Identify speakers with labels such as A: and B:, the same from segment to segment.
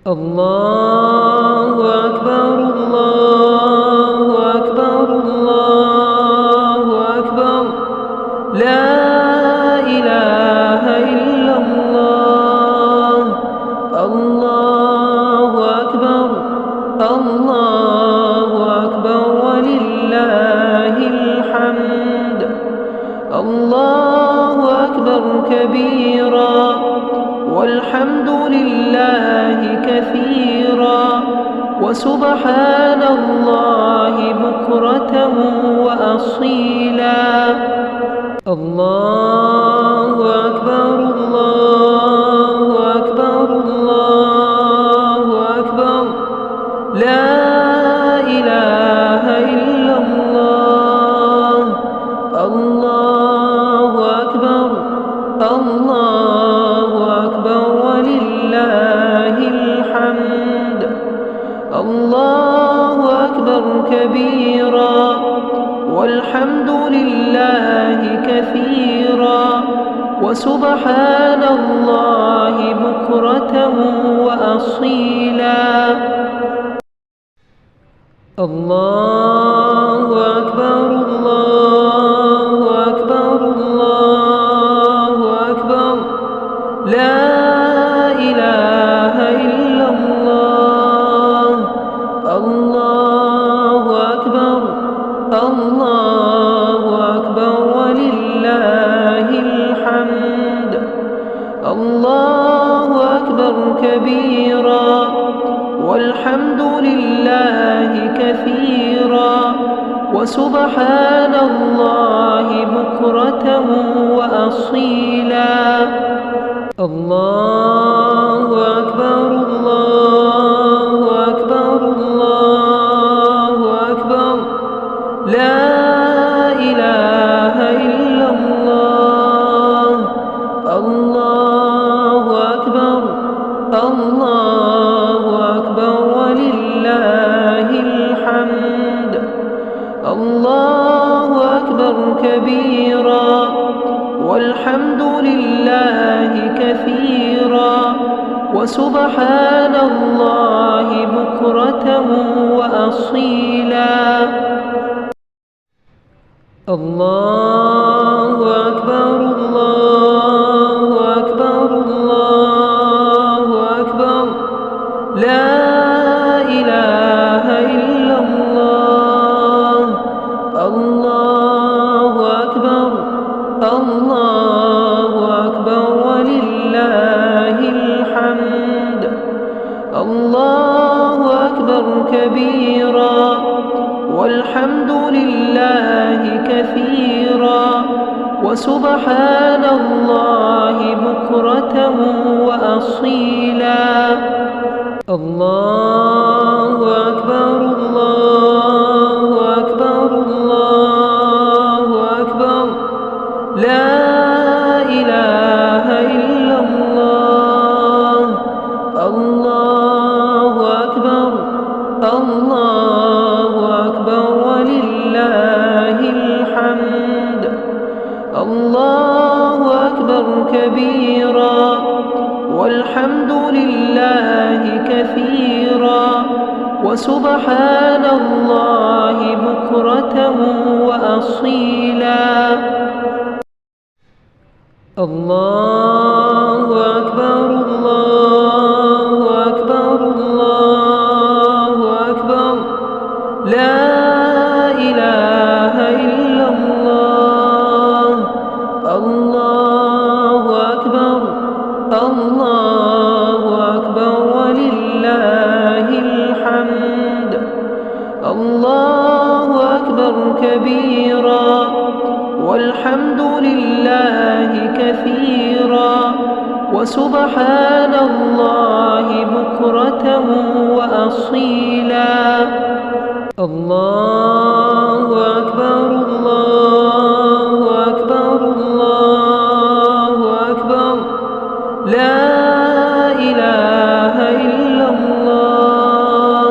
A: الله أكبر الله أكبر الله أكبر لا إله إلا الله. الله أكبر الله أكبر ولله الحمد. الله أكبر كبيرا والحمد لله كثيرا وسبحان الله بكرة وأصيلا. الله أكبر الله أكبر الله أكبر لا إله إلا الله. الله أكبر الله أكبر ولله الحمد. الله أكبر كبيرا والحمد لله كثيرا وسبحان الله بكرة وأصيلا. الله أكبر الله أكبر الله أكبر لا إله إلا الله. الله أكبر الله أكبر ولله الحمد. الله أكبر كبيرا والحمد لله كثيرا وسبحان الله بكرة وأصيلا. الله أكبر الله أكبر الله أكبر لا إله إلا الله. الله أكبر الله أكبر ولله الحمد. الله أكبر كبيرا والحمد لله كثيرا وسبحان الله بكرة وأصيلا. الله أكبر الله أكبر الله أكبر لا إله إلا الله. الله أكبر الله أكبر ولله الحمد. الله أكبر كبيرا والحمد لله كثيرا وسبحان الله بكرة وأصيلا. الله أكبر الله أكبر الله أكبر لا إله إلا الله. الله أكبر الله أكبر ولله الحمد. الله أكبر كبيرا والحمد لله كثيرا وسبحان الله بكرة وأصيلا. الله أكبر الله أكبر الله أكبر لا إله إلا الله. الله أكبر الله أكبر ولله الحمد. الله أكبر كبيرا والحمد لله كثيرا وسبحان الله بكرة وأصيلا. الله أكبر الله أكبر الله أكبر لا إله إلا الله.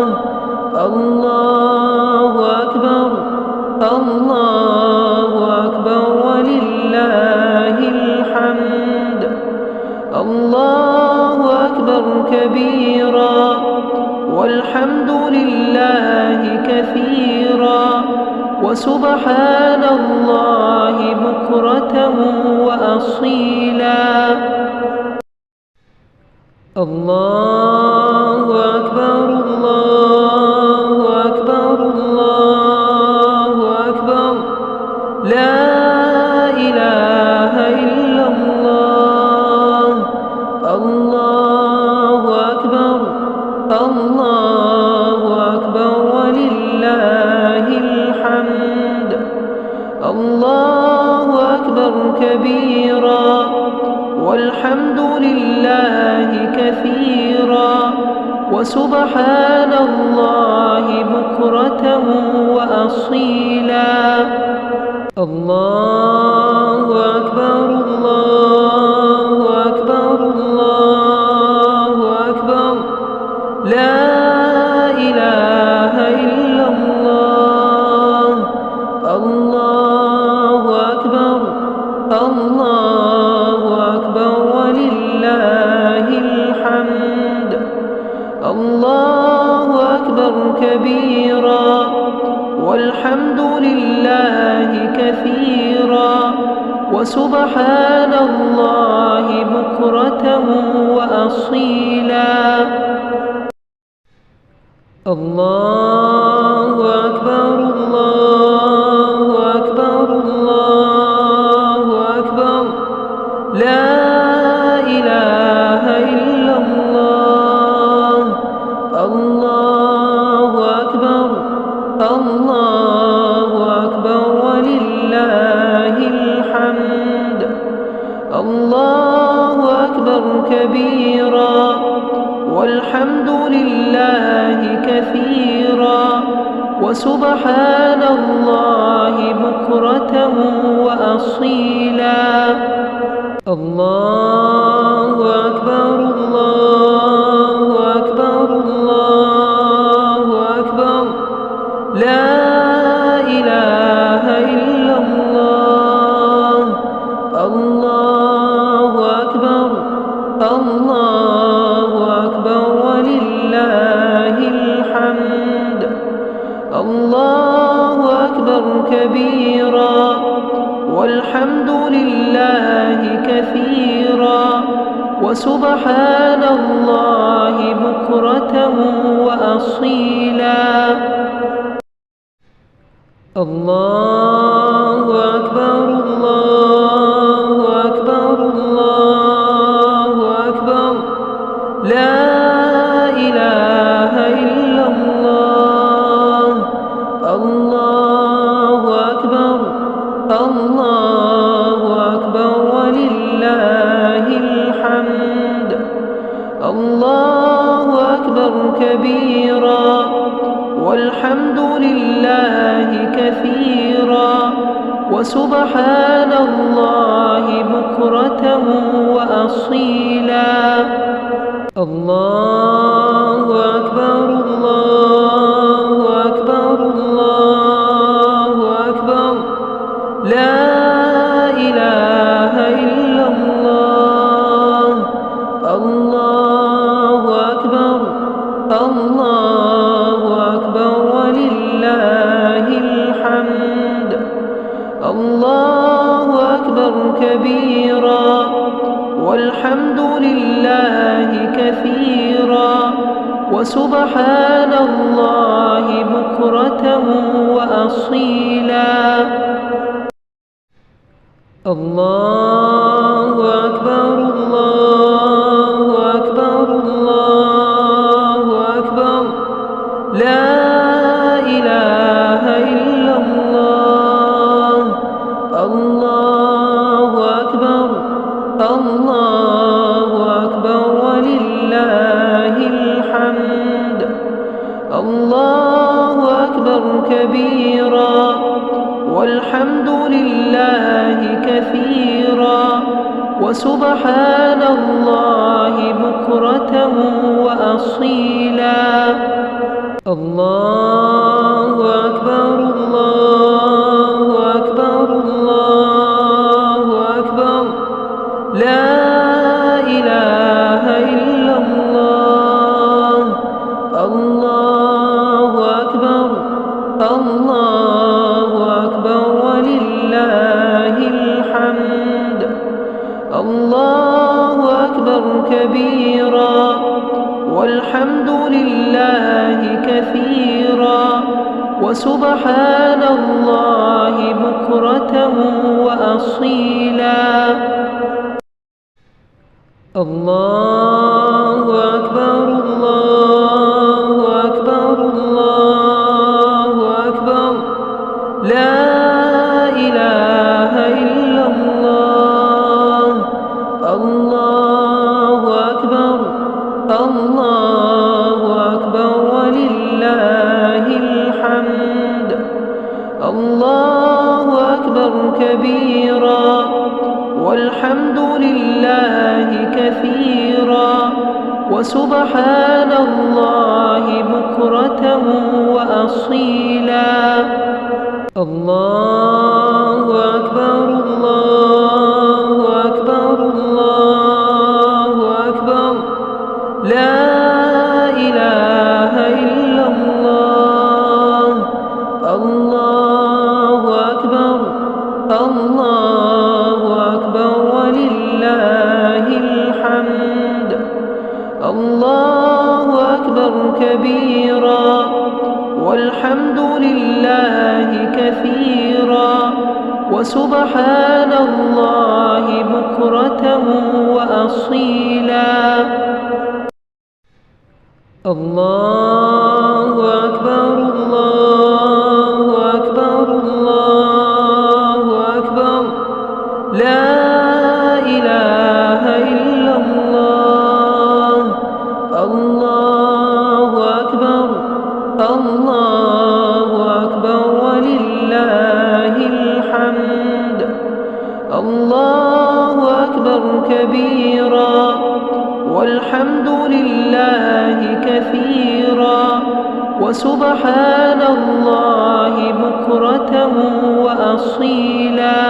A: الله أكبر الله أكبر ولله الحمد. الله كبيرا والحمد لله كثيرا وسبحان الله بكرة وأصيلا. الله أكبر الله أكبر الله أكبر لا إله إلا الله. الله أكبر الله أكبر ولله الحمد. الله أكبر كبيرا والحمد لله كثيرا وسبحان الله بكرة وأصيلا. الله أكبر الله أكبر الله أكبر لا إله إلا الله. الله أكبر الله أكبر ولله الحمد. الله أكبر كبيرا والحمد لله كثيرا وسبحان الله بكرة وأصيلا. الله أكبر الله أكبر الله أكبر لا إله إلا الله. الله أكبر الله أكبر ولله الحمد. الله أكبر كبيرا والحمد لله كثيرا وسبحان الله بكرة وأصيلا. الله أكبر الله أكبر الله أكبر لا إله إلا الله. الله أكبر الله أكبر ولله الحمد. الله أكبر كبيرا والحمد لله كثيرا وسبحان الله بكرة وأصيلا. الله أكبر الله أكبر الله أكبر لا إله إلا الله. الله أكبر الله أكبر ولله الحمد. الله أكبر كبيرا والحمد لله كثيرا وسبحان الله بكرة وأصيلا. الله أكبر الله أكبر الله أكبر لا إله إلا الله. الله أكبر الله أكبر ولله الحمد. الله أكبر كبيرا والحمد لله كثيرا وسبحان الله بكرة وأصيلا. الله أكبر الله أكبر الله أكبر لا إله إلا الله. الله أكبر الله أكبر ولله الحمد. الله أكبر كبيرا والحمد لله كثيرا وسبحان الله بكرة وأصيلا. الله أكبر الله أكبر الله أكبر لا إله إلا الله. والحمد لله كثيرا وسبحان الله بكرة وأصيلا. الله أكبر الله أكبر الله أكبر لا إله إلا الله. الله أكبر الله أكبر ولله الحمد. الله أكبر كبيرا والحمد لله كثيرا وسبحان الله بكرة وأصيلا. الله أكبر الله أكبر الله أكبر لا إله إلا الله. الله أكبر الله أكبر ولله الحمد. الله أكبر كبيرا والحمد لله كثيرا وسبحان الله بكرة وأصيلا. الله أكبر الله أكبر الله أكبر لا إله إلا الله. الله أكبر الله أكبر ولله الحمد. الله أكبر كبيرا والحمد لله كثيرا وسبحان الله بكرة وأصيلا.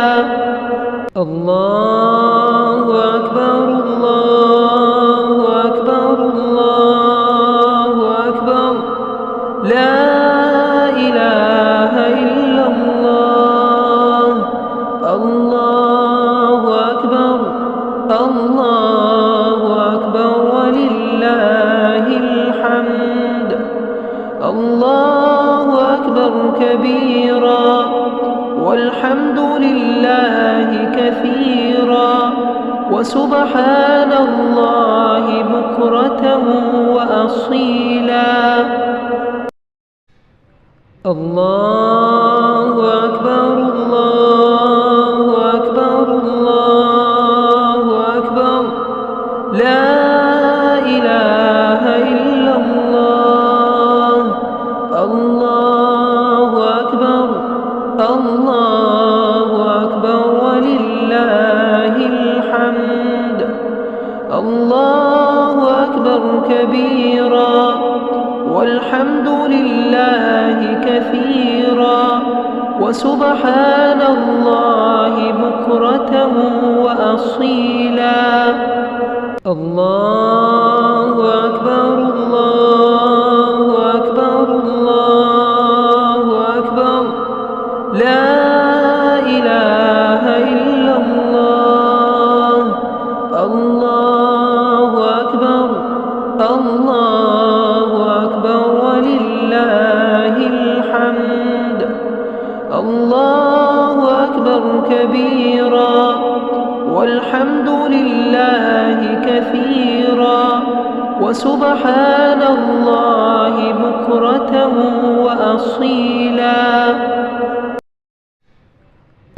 A: الله أكبر الله أكبر الله أكبر لا إله إلا الله. الله أكبر الله أكبر ولله الحمد. الله أكبر كبيرا والحمد لله كثيرا وسبحان الله بكرة وأصيلا. الله أكبر الله أكبر الله أكبر لا إله إلا الله. الله أكبر الله أكبر ولله الحمد. الله أكبر كبيرا والحمد لله كثيرا وسبحان الله بكرة وأصيلا. الله أكبر الله أكبر الله أكبر لا إله إلا الله. الله أكبر الله أكبر ولله الحمد. الله أكبر كبيرا والحمد لله كثيرا وسبحان الله بكرة وأصيلا.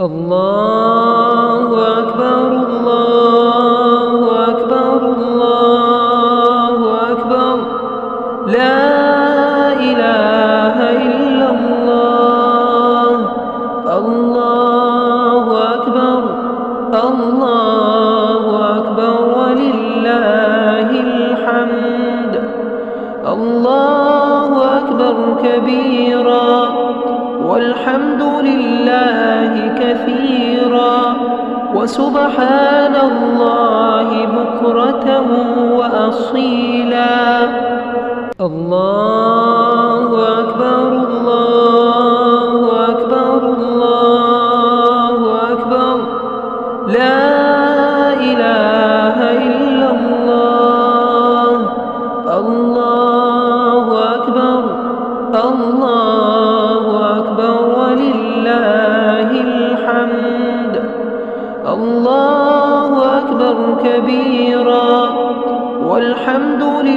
A: الله أكبر الله أكبر الله أكبر لا إله إلا الله. الله أكبر الله أكبر ولله الحمد. الله أكبر كبيرا والحمد لله كثيرا وسبحان الله بكرة وأصيلا. الله أكبر الله أكبر الله أكبر لا إله إلا الله. الله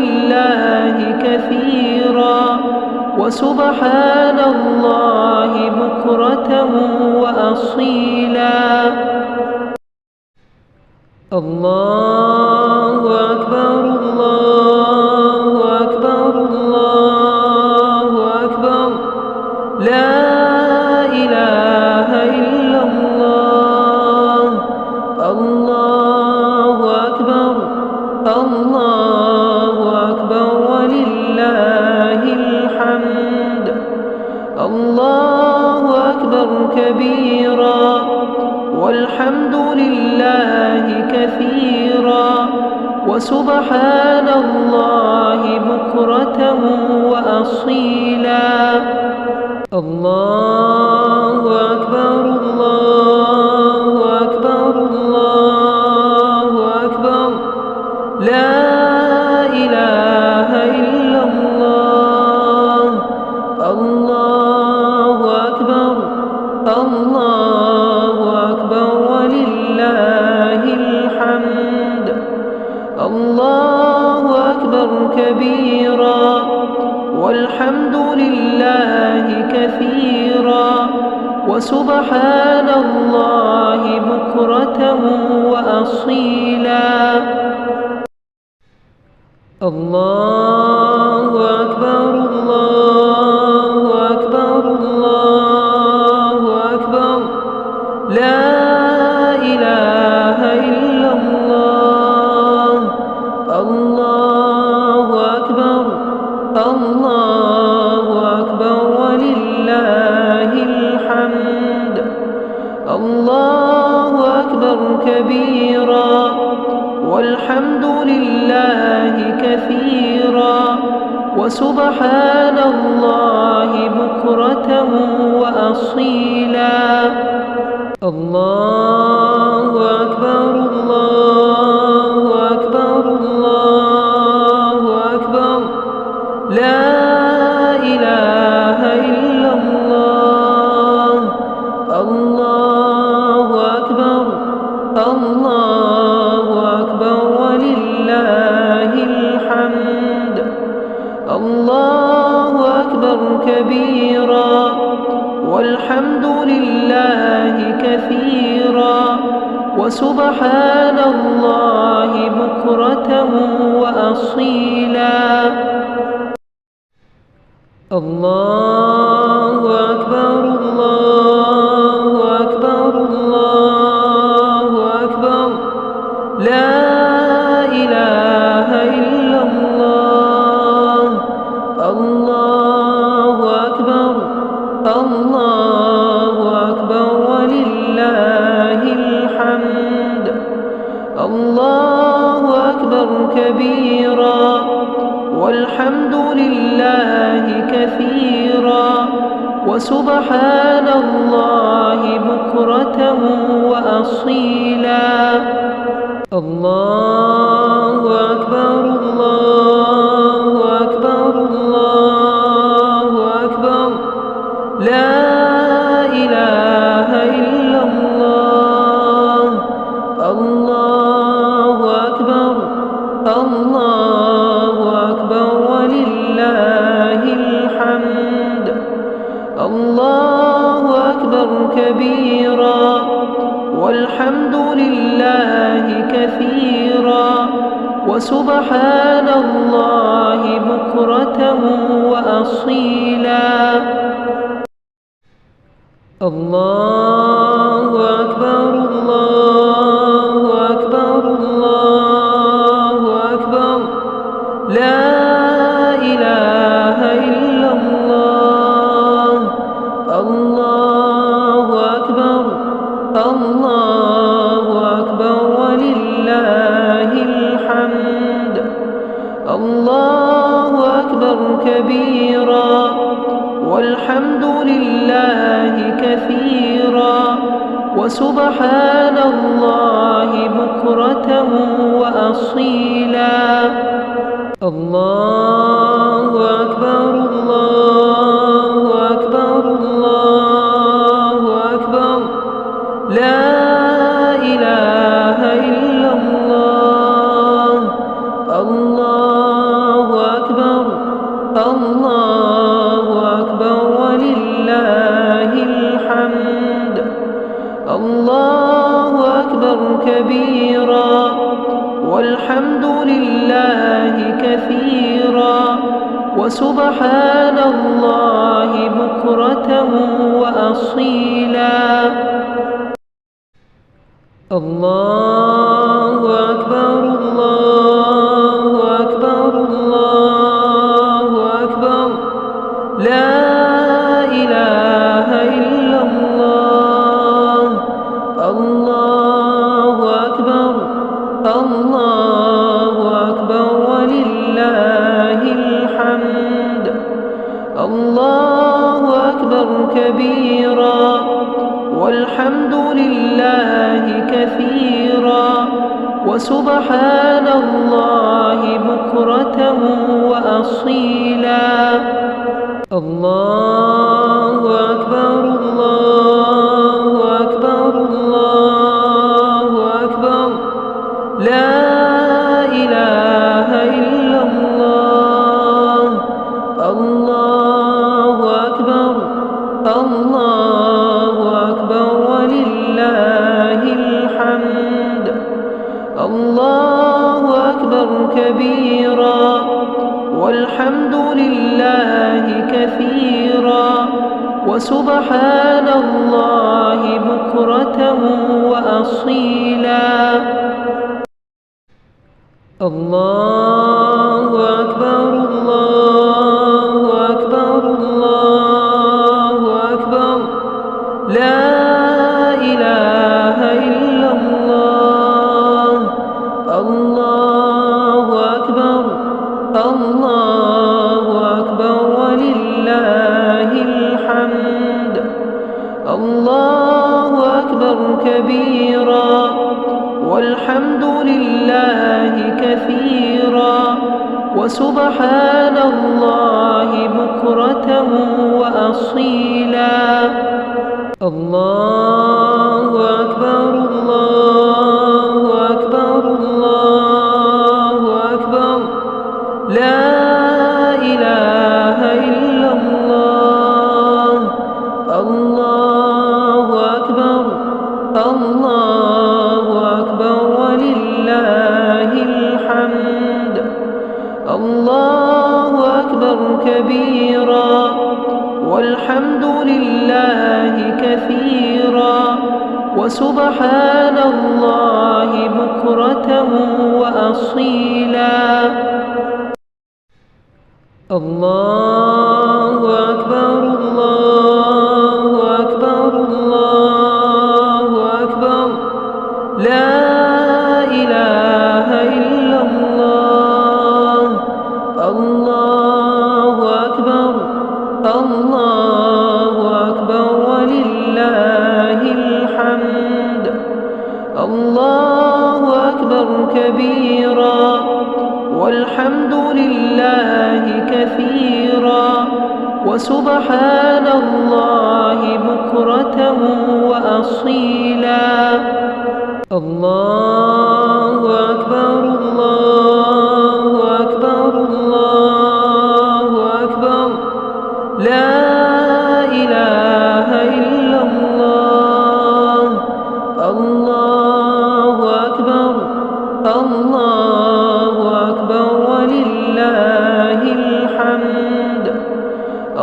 A: لله كثيرا وسبحان الله بكرة وأصيلا. الله أكبر الله أكبر الله أكبر لا إله إلا الله. الله أكبر الله أكبر ولله الحمد. الله أكبر كبيرا والحمد لله كثيرا وسبحان الله بكرة وأصيلا. الله أكبر الله أكبر الله أكبر لا إله إلا الله. الله أكبر الله أكبر ولله الحمد. الله أكبر كبيرا والحمد لله كثيرا وسبحان الله بكرة وأصيلا. الله أكبر الله أكبر الله أكبر لا إله إلا الله. الله أكبر الله أكبر ولله الحمد. الله أكبر كبيرا والحمد لله كثيرا وسبحان الله بكرة وأصيلا. الله أكبر الله أكبر الله أكبر لا إله إلا الله. الله أكبر الله أكبر ولله الحمد. الله أكبر كبيرا والحمد لله كثيرا وسبحان الله بكرة وأصيلا. الله أكبر الله أكبر الله أكبر لا إله إلا الله. الله أكبر الله أكبر ولله الحمد. الله أكبر كبيرا والحمد لله كثيرا وسبحان الله بكرة وأصيلا. الله أكبر الله أكبر الله أكبر لا إله إلا الله. الله أكبر الله أكبر ولله الحمد. الله أكبر كبيرا والحمد لله كثيرا وسبحان الله بكرة وأصيلا. الله أكبر الله أكبر الله أكبر لا إله إلا الله. الله أكبر الله أكبر ولله الحمد. الله أكبر كبيرا والحمد لله كثيرا وسبحان الله بكرة وأصيلا. الله أكبر الله أكبر الله أكبر لا إله إلا الله. الله وسبحان الله بكرة وأصيلا. الله أكبر الله أكبر الله أكبر لا إله إلا الله. الله أكبر الله أكبر ولله الحمد. الله أكبر كبيرا والحمد لله كثيرا وسبحان الله بكرة وأصيلا. الله أكبر الله أكبر الله أكبر لا إله إلا الله. الله أكبر الله أكبر ولله الحمد. الله أكبر كبيرا والحمد لله كثيرا وسبحان الله بكرة وأصيلا. الله أكبر الله أكبر الله أكبر لا إله إلا الله. الله أكبر الله أكبر ولله الحمد. الله أكبر كبيرا والحمد لله كثيرا وسبحان الله بكرة وأصيلا. الله أكبر الله أكبر الله أكبر لا إله إلا الله. الله أكبر الله أكبر ولله الحمد. الله أكبر كبيرا والحمد لله كثيرا وسبحان الله بكرة وأصيلا. الله أكبر الله أكبر الله أكبر لا إله إلا الله. الله أكبر الله أكبر ولله الحمد. الله أكبر كبيرا والحمد لله كثيرا وسبحان الله بكرة وأصيلا. الله أكبر الله أكبر الله أكبر لا إله إلا الله. الله أكبر الله أكبر ولله الحمد.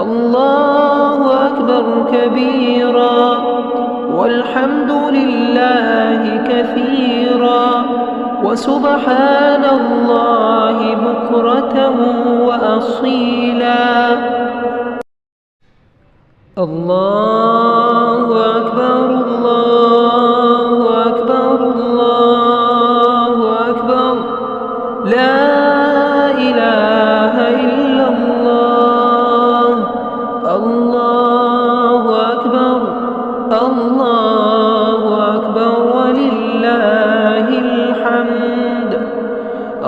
A: الله أكبر كبيرا والحمد لله كثيرا وسبحان الله بكرة وأصيلا. الله أكبر الله أكبر الله أكبر لا إله إلا الله. الله أكبر الله أكبر ولله الحمد.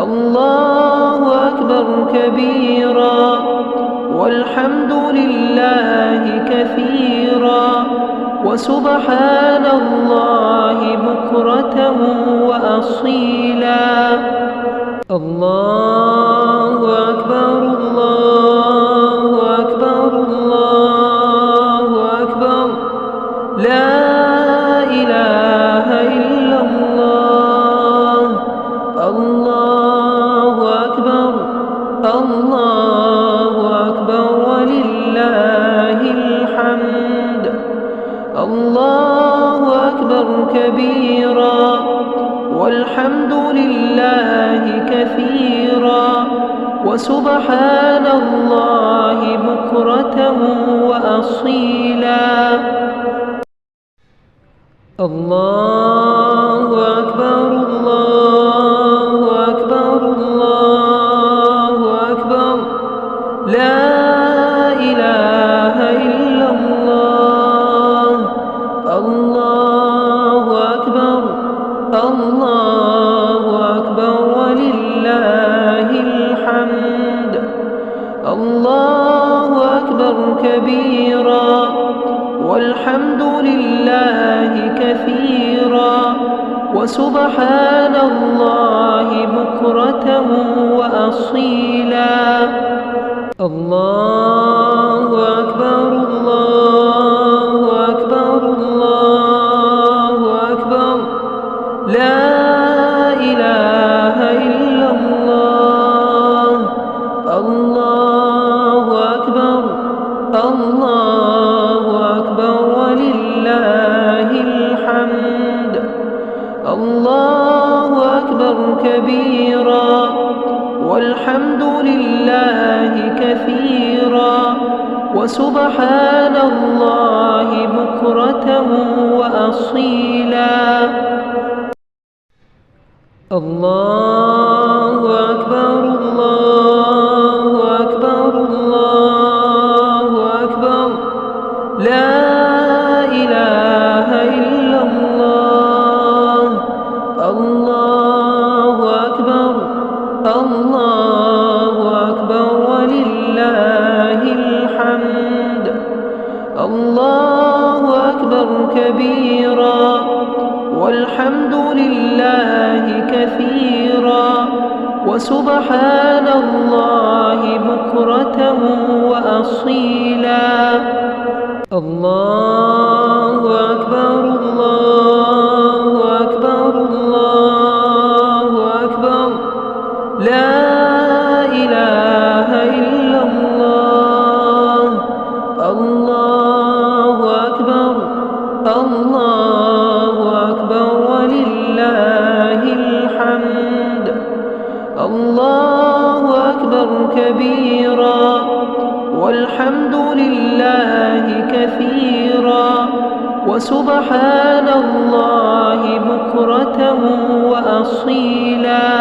A: الله أكبر كبيرا والحمد لله كثيرا وسبحان الله بكرة وأصيلا. الله أكبر الله أكبر الله أكبر لا إله إلا الله. الله أكبر الله الله أكبر كبيرا والحمد لله كثيرا وسبحان الله بكرة وأصيلا. الله أكبر الله أكبر الله أكبر لا إله إلا الله. الله أكبر الله أكبر ولله الحمد. الله أكبر كبيرا والحمد لله كثيرا وسبحان الله بكرة وأصيلا. الله أكبر الله أكبر الله أكبر لا إله إلا الله. الله أكبر الله أكبر ولله الحمد. الله أكبر كبيرا والحمد لله كثيرا وسبحان الله بكرة وأصيلا. الله أكبر الله أكبر الله أكبر لا إله إلا الله. الله أكبر الله أكبر ولله الحمد. الله أكبر كبيرا والحمد لله كثيرا وسبحان الله بكرة وأصيلا. الله أكبر الله أكبر الله أكبر لا إله إلا الله. الله أكبر الله أكبر ولله الحمد. الله أكبر كبيرا والحمد لله كثيرا وسبحان الله بكرة وأصيلا. الله أكبر الله أكبر الله أكبر لا إله إلا الله. الله أكبر الله أكبر الله أكبر الله أكبر لا إله إلا الله. الله أكبر الله أكبر ولله الحمد. الله أكبر كبيرا والحمد لله كثيرا وسبحان الله بكرة وأصيلا.